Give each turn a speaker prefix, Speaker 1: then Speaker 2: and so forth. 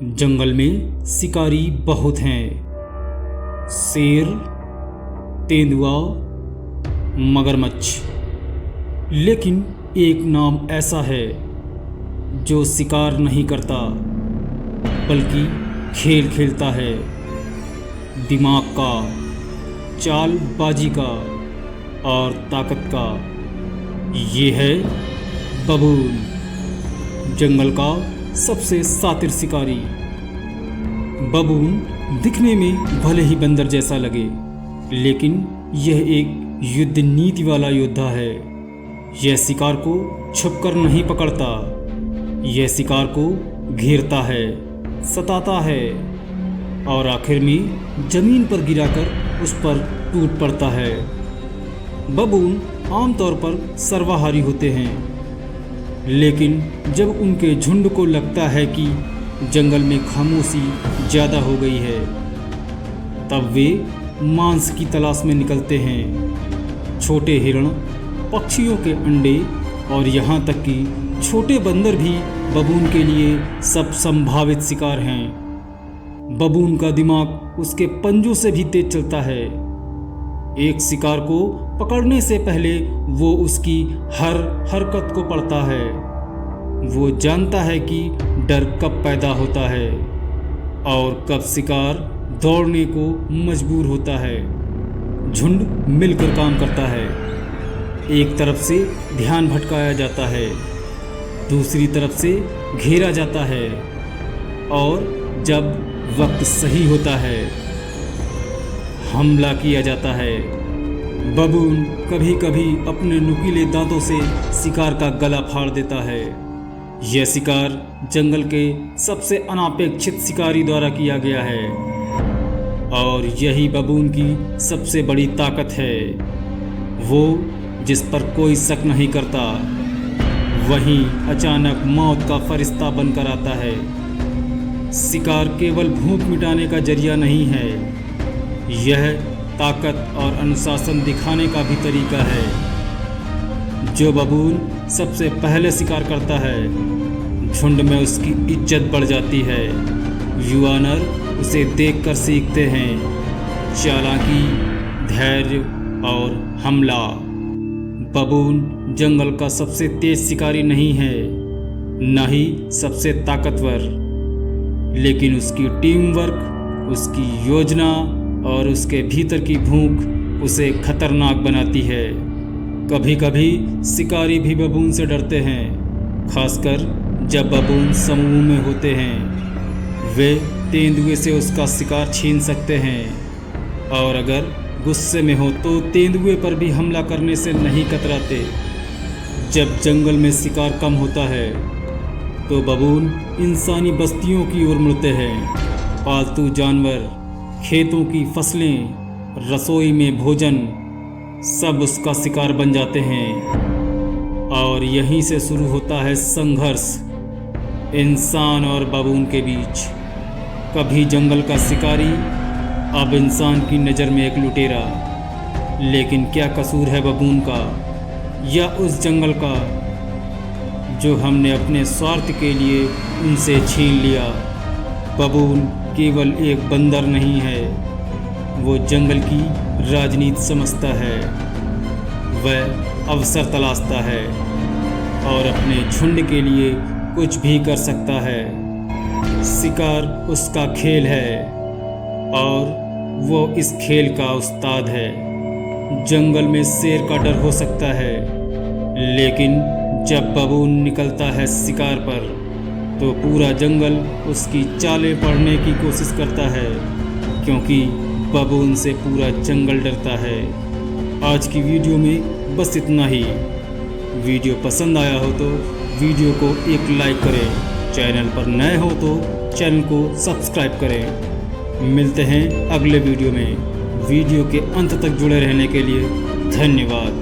Speaker 1: जंगल में शिकारी बहुत हैं। शेर, तेंदुआ, मगरमच्छ। लेकिन एक नाम ऐसा है जो शिकार नहीं करता बल्कि खेल खेलता है, दिमाग का, चालबाजी का और ताकत का। ये है बबून, जंगल का सबसे शातिर शिकारी। बबून दिखने में भले ही बंदर जैसा लगे, लेकिन यह एक युद्ध नीति वाला योद्धा है। यह शिकार को छुपकर नहीं पकड़ता, यह शिकार को घेरता है, सताता है और आखिर में जमीन पर गिराकर उस पर टूट पड़ता है। बबून आमतौर पर सर्वाहारी होते हैं, लेकिन जब उनके झुंड को लगता है कि जंगल में खामोशी ज़्यादा हो गई है, तब वे मांस की तलाश में निकलते हैं। छोटे हिरण, पक्षियों के अंडे और यहाँ तक कि छोटे बंदर भी बबून के लिए सब संभावित शिकार हैं। बबून का दिमाग उसके पंजों से भी तेज चलता है। एक शिकार को पकड़ने से पहले वो उसकी हर हरकत को पढ़ता है। वो जानता है कि डर कब पैदा होता है और कब शिकार दौड़ने को मजबूर होता है। झुंड मिलकर काम करता है। एक तरफ से ध्यान भटकाया जाता है, दूसरी तरफ से घेरा जाता है और जब वक्त सही होता है, हमला किया जाता है। बबून कभी कभी अपने नुकीले दांतों से शिकार का गला फाड़ देता है। यह शिकार जंगल के सबसे अनापेक्षित शिकारी द्वारा किया गया है और यही बबून की सबसे बड़ी ताकत है। वो जिस पर कोई शक नहीं करता, वहीं अचानक मौत का फरिश्ता बनकर आता है। शिकार केवल भूख मिटाने का जरिया नहीं है, यह ताकत और अनुशासन दिखाने का भी तरीका है। जो बबून सबसे पहले शिकार करता है, झुंड में उसकी इज्जत बढ़ जाती है। युवा नर उसे देखकर सीखते हैं चालाकी, धैर्य और हमला। बबून जंगल का सबसे तेज शिकारी नहीं है, न ही सबसे ताकतवर, लेकिन उसकी टीम वर्क, उसकी योजना और उसके भीतर की भूख उसे खतरनाक बनाती है। कभी कभी शिकारी भी बबून से डरते हैं, खासकर जब बबून समूह में होते हैं। वे तेंदुए से उसका शिकार छीन सकते हैं और अगर गुस्से में हो तो तेंदुए पर भी हमला करने से नहीं कतराते। जब जंगल में शिकार कम होता है तो बबून इंसानी बस्तियों की ओर मुड़ते हैं। पालतू जानवर, खेतों की फसलें, रसोई में भोजन, सब उसका शिकार बन जाते हैं और यहीं से शुरू होता है संघर्ष इंसान और बबून के बीच। कभी जंगल का शिकारी, अब इंसान की नज़र में एक लुटेरा। लेकिन क्या कसूर है बबून का या उस जंगल का जो हमने अपने स्वार्थ के लिए उनसे छीन लिया? बबून केवल एक बंदर नहीं है, वो जंगल की राजनीति समझता है। वह अवसर तलाशता है और अपने झुंड के लिए कुछ भी कर सकता है। शिकार उसका खेल है और वो इस खेल का उस्ताद है। जंगल में शेर का डर हो सकता है, लेकिन जब बबून निकलता है शिकार पर तो पूरा जंगल उसकी चालें पढ़ने की कोशिश करता है, क्योंकि बबून से पूरा जंगल डरता है। आज की वीडियो में बस इतना ही। वीडियो पसंद आया हो तो वीडियो को एक लाइक करें, चैनल पर नए हो तो चैनल को सब्सक्राइब करें। मिलते हैं अगले वीडियो में। वीडियो के अंत तक जुड़े रहने के लिए धन्यवाद।